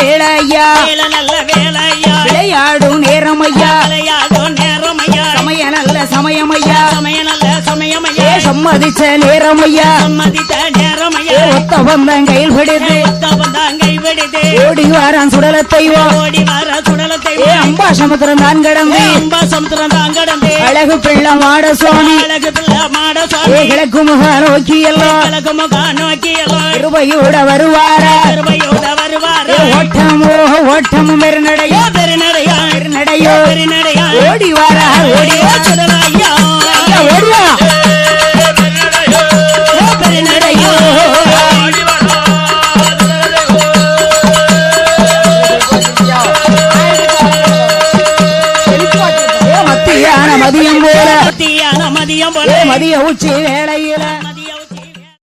வேளையா நல்ல வேலையா விளையாடும் நேரம் ஐயா விளையாடும் நேரம் ஐயா சமய நல்ல சமயம் ஐயா நல்ல சமயம் ஐயா சம்மதிச்ச நேரம் ஐயா சம்மதித்த நேரம் ஐயா ஒத்த வந்தன் கையில் பிடித்து வந்தாங்கை விடுது ஓடி வாரான் சுடல தெய்வம் ஓடி வர சுடலத்தை அம்பா சமுத்திரம் தான் கடந்து அம்பா சமுத்திரம் தான் கடந்து அழகு பிள்ளை மாட சுவாமி அழகு பிள்ளை மாட சுவாமி கிழக்கு முக நோக்கி எல்லாம் கிழக்கு முக நோக்கி எல்லாம் கிருபையோட வருவாரா கிருபையோட வருவாரு ஓட்டமோ ஓட்டமும் பெருநடையோ பெருநடையா பெருநடையோ பெருநடையா ஓடி வாரா ஓடி சுடலையா ஓடியா பெருநடையா மத்தியான மதியம் போல மதியம் போல மதிய உச்சி வேளை